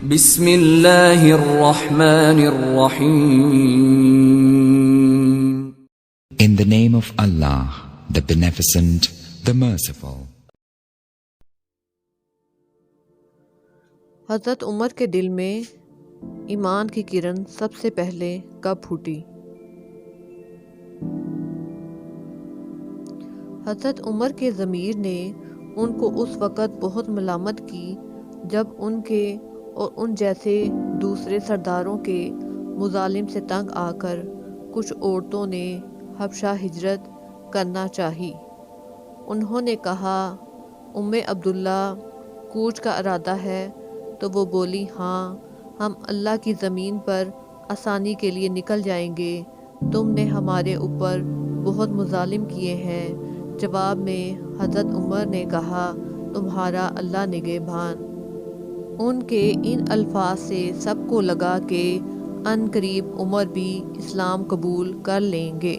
بسم اللہ الرحمن الرحیم. In the name of Allah, the Beneficent, the Merciful. حضرت عمر کے دل میں ایمان کی کرن سب سے پہلے کب پھوٹی؟ حضرت عمر کے ضمیر نے ان کو اس وقت بہت ملامت کی جب ان کے اور ان جیسے دوسرے سرداروں کے مظالم سے تنگ آ کر کچھ عورتوں نے حبشہ ہجرت کرنا چاہی۔ انہوں نے کہا، عبداللہ کوچ کا ارادہ ہے؟ تو وہ بولی، ہاں، ہم اللہ کی زمین پر آسانی کے لیے نکل جائیں گے، تم نے ہمارے اوپر بہت مظالم کیے ہیں۔ جواب میں حضرت عمر نے کہا، تمہارا اللہ نگہبان۔ ان کے ان الفاظ سے سب کو لگا کہ ان قریب عمر بھی اسلام قبول کر لیں گے۔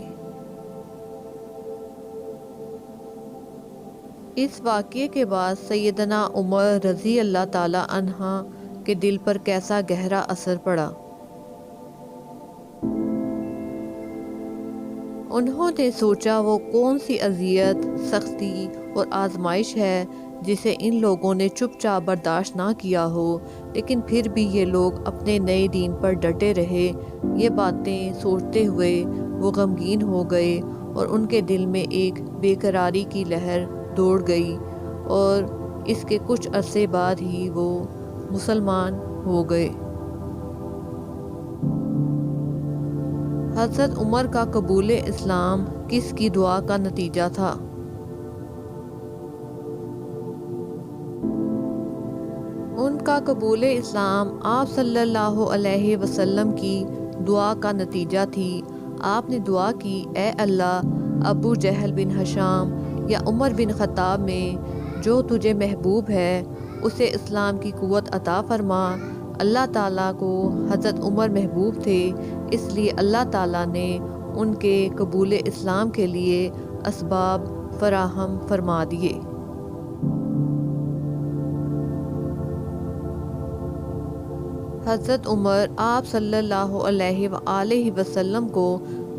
اس واقعے کے بعد سیدنا عمر رضی اللہ تعالی عنہ کے دل پر کیسا گہرا اثر پڑا۔ انہوں نے سوچا وہ کون سی اذیت، سختی اور آزمائش ہے جسے ان لوگوں نے چپ چاپ برداشت نہ کیا ہو، لیکن پھر بھی یہ لوگ اپنے نئے دین پر ڈٹے رہے۔ یہ باتیں سوچتے ہوئے وہ غمگین ہو گئے اور ان کے دل میں ایک بے قراری کی لہر دوڑ گئی، اور اس کے کچھ عرصے بعد ہی وہ مسلمان ہو گئے۔ حضرت عمر کا قبول اسلام کس کی دعا کا نتیجہ تھا؟ ان کا قبول اسلام آپ صلی اللہ علیہ وسلم کی دعا کا نتیجہ تھی۔ آپ نے دعا کی، اے اللہ، ابو جہل بن ہشام یا عمر بن خطاب میں جو تجھے محبوب ہے اسے اسلام کی قوت عطا فرما۔ اللہ تعالیٰ کو حضرت عمر محبوب تھے، اس لیے اللہ تعالیٰ نے ان کے قبول اسلام کے لیے اسباب فراہم فرما دیے۔ حضرت عمر آپ صلی اللہ علیہ وآلہ وسلم کو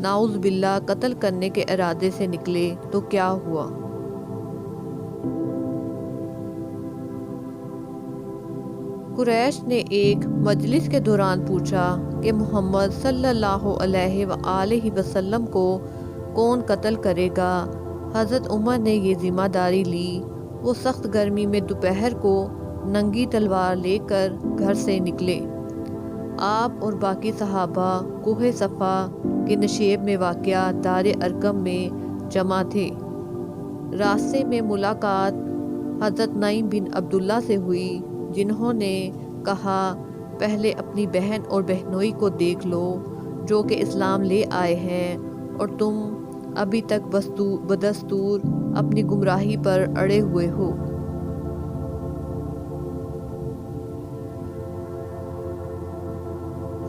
نعوذ باللہ قتل کرنے کے ارادے سے نکلے تو کیا ہوا؟ قریش نے ایک مجلس کے دوران پوچھا کہ محمد صلی اللہ علیہ وآلہ وسلم کو کون قتل کرے گا؟ حضرت عمر نے یہ ذمہ داری لی۔ وہ سخت گرمی میں دوپہر کو ننگی تلوار لے کر گھر سے نکلے۔ آپ اور باقی صحابہ کوہ صفا کے نشیب میں واقع دار ارقم میں جمع تھے۔ راستے میں ملاقات حضرت نعیم بن عبداللہ سے ہوئی، جنہوں نے کہا، پہلے اپنی بہن اور بہنوئی کو دیکھ لو جو کہ اسلام لے آئے ہیں، اور تم ابھی تک بدستور اپنی گمراہی پر اڑے ہوئے ہو۔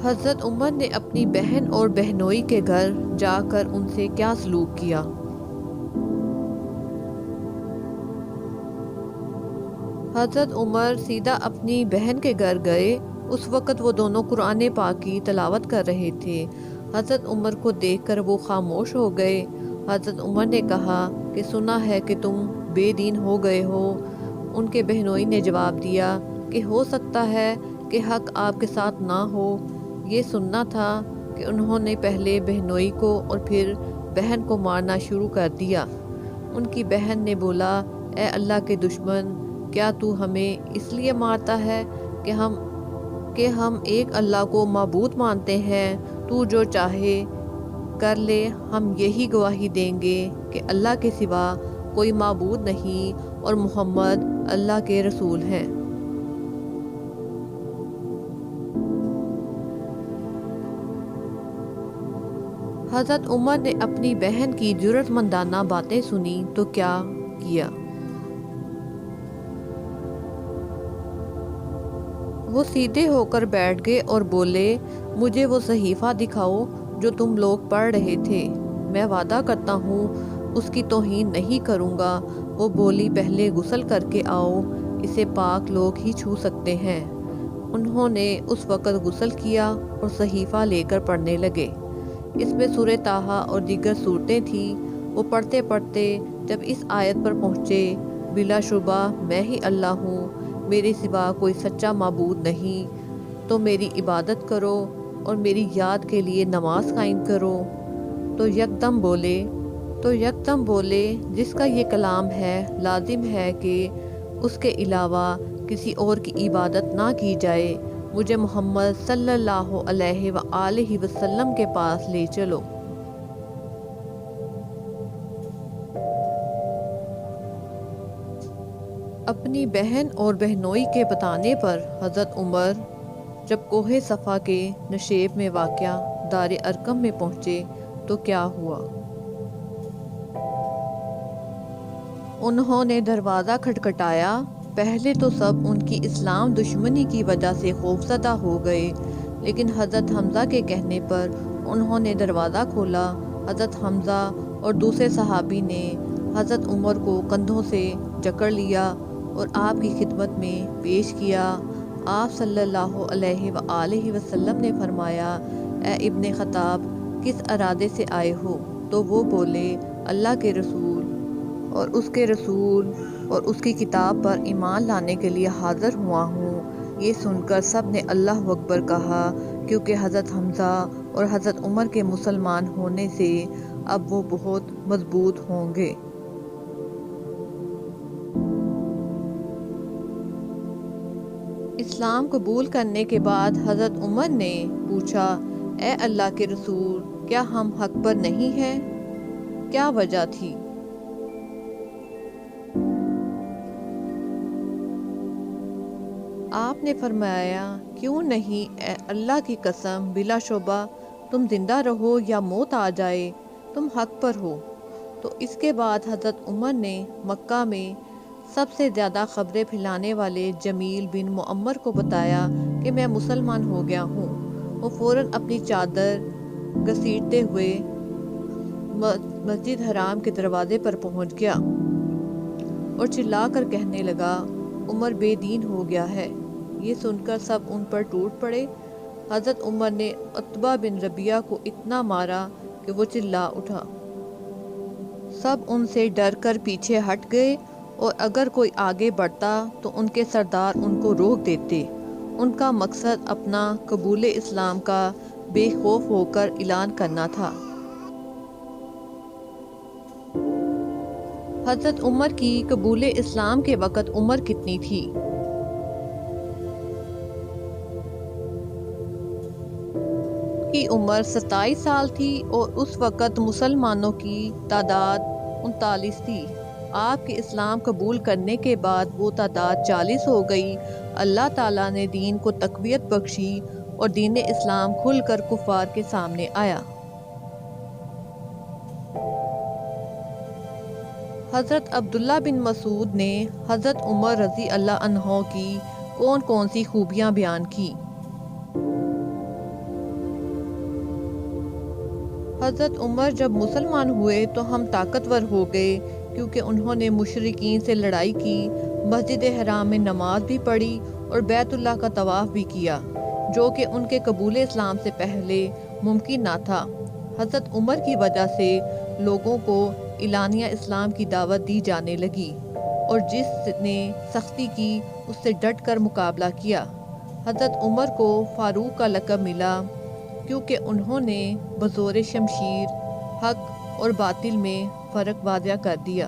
حضرت عمر نے اپنی بہن اور بہنوئی کے گھر جا کر ان سے کیا سلوک کیا؟ حضرت عمر سیدھا اپنی بہن کے گھر گئے۔ اس وقت وہ دونوں قرآن پاک کی تلاوت کر رہے تھے۔ حضرت عمر کو دیکھ کر وہ خاموش ہو گئے۔ حضرت عمر نے کہا کہ سنا ہے کہ تم بے دین ہو گئے ہو۔ ان کے بہنوئی نے جواب دیا کہ ہو سکتا ہے کہ حق آپ کے ساتھ نہ ہو۔ یہ سننا تھا کہ انہوں نے پہلے بہنوئی کو اور پھر بہن کو مارنا شروع کر دیا۔ ان کی بہن نے بولا، اے اللہ کے دشمن، کیا تو ہمیں اس لیے مارتا ہے کہ ہم ایک اللہ کو معبود مانتے ہیں؟ تو جو چاہے کر لے، ہم یہی گواہی دیں گے کہ اللہ کے سوا کوئی معبود نہیں اور محمد اللہ کے رسول ہیں۔ حضرت عمر نے اپنی بہن کی جرأت مندانہ باتیں سنی تو کیا کیا؟ وہ سیدھے ہو کر بیٹھ گئے اور بولے، مجھے وہ صحیفہ دکھاؤ جو تم لوگ پڑھ رہے تھے، میں وعدہ کرتا ہوں اس کی توہین نہیں کروں گا۔ وہ بولی، پہلے غسل کر کے آؤ، اسے پاک لوگ ہی چھو سکتے ہیں۔ انہوں نے اس وقت غسل کیا اور صحیفہ لے کر پڑھنے لگے۔ اس میں سورہ طٰہٰ اور دیگر صورتیں تھیں۔ وہ پڑھتے پڑھتے جب اس آیت پر پہنچے، بلا شبہ میں ہی اللہ ہوں، میرے سوا کوئی سچا معبود نہیں، تو میری عبادت کرو اور میری یاد کے لیے نماز قائم کرو، تو یکدم بولے جس کا یہ کلام ہے، لازم ہے کہ اس کے علاوہ کسی اور کی عبادت نہ کی جائے، مجھے محمد صلی اللہ علیہ وآلہ وسلم کے پاس لے چلو۔ اپنی بہن اور بہنوئی کے بتانے پر حضرت عمر جب کوہ صفا کے نشیب میں واقع دار ارقم میں پہنچے تو کیا ہوا؟ انہوں نے دروازہ کھٹکھٹایا۔ پہلے تو سب ان کی اسلام دشمنی کی وجہ سے خوفزدہ ہو گئے، لیکن حضرت حمزہ کے کہنے پر انہوں نے دروازہ کھولا۔ حضرت حمزہ اور دوسرے صحابی نے حضرت عمر کو کندھوں سے جکڑ لیا اور آپ کی خدمت میں پیش کیا۔ آپ صلی اللہ علیہ وآلہ وسلم نے فرمایا، اے ابن خطاب، کس ارادے سے آئے ہو؟ تو وہ بولے، اللہ کے رسول اور اس کے رسول اور اس کی کتاب پر ایمان لانے کے لیے حاضر ہوا ہوں۔ یہ سن کر سب نے اللہ اکبر کہا، کیونکہ حضرت حمزہ اور حضرت عمر کے مسلمان ہونے سے اب وہ بہت مضبوط ہوں گے۔ اسلام قبول کرنے کے بعد حضرت عمر نے پوچھا، اے اللہ کے رسول، کیا ہم حق پر نہیں ہیں؟ کیا وجہ تھی؟ آپ نے فرمایا، کیوں نہیں، اے اللہ کی قسم، بلا شبہ تم زندہ رہو یا موت آ جائے، تم حق پر ہو۔ تو اس کے بعد حضرت عمر نے مکہ میں سب سے زیادہ خبریں پھیلانے والے جمیل بن معمر کو بتایا کہ میں مسلمان ہو گیا ہوں۔ وہ فوراً اپنی چادر گھسیٹتے ہوئے مسجد حرام کے دروازے پر پہنچ گیا اور چلا کر کہنے لگا، عمر بے دین ہو گیا ہے۔ یہ سن کر سب ان پر ٹوٹ پڑے۔ حضرت عمر نے عتبہ بن ربیعہ کو اتنا مارا کہ وہ چلا اٹھا۔ سب ان سے ڈر کر پیچھے ہٹ گئے، اور اگر کوئی آگے بڑھتا تو ان کے سردار ان کو روک دیتے۔ ان کا مقصد اپنا قبول اسلام کا بے خوف ہو کر اعلان کرنا تھا۔ حضرت عمر کی قبول اسلام کے وقت عمر کتنی تھی؟ کی عمر 27 سال تھی اور اس وقت مسلمانوں کی تعداد 39 تھی۔ آپ کے اسلام قبول کرنے کے بعد وہ تعداد 40 ہو گئی۔ اللہ تعالیٰ نے دین کو تقویت بخشی اور دین اسلام کھل کر کفار کے سامنے آیا۔ حضرت عبداللہ بن مسعود نے حضرت عمر رضی اللہ عنہ کی کون کون سی خوبیاں بیان کی؟ حضرت عمر جب مسلمان ہوئے تو ہم طاقتور ہو گئے، کیونکہ انہوں نے مشرکین سے لڑائی کی، مسجد حرام میں نماز بھی پڑھی اور بیت اللہ کا طواف بھی کیا، جو کہ ان کے قبول اسلام سے پہلے ممکن نہ تھا۔ حضرت عمر کی وجہ سے لوگوں کو اعلانیہ اسلام کی دعوت دی جانے لگی، اور جس نے سختی کی اس سے ڈٹ کر مقابلہ کیا۔ حضرت عمر کو فاروق کا لقب ملا، کیونکہ انہوں نے بزور شمشیر حق اور باطل میں فرق واضح کر دیا۔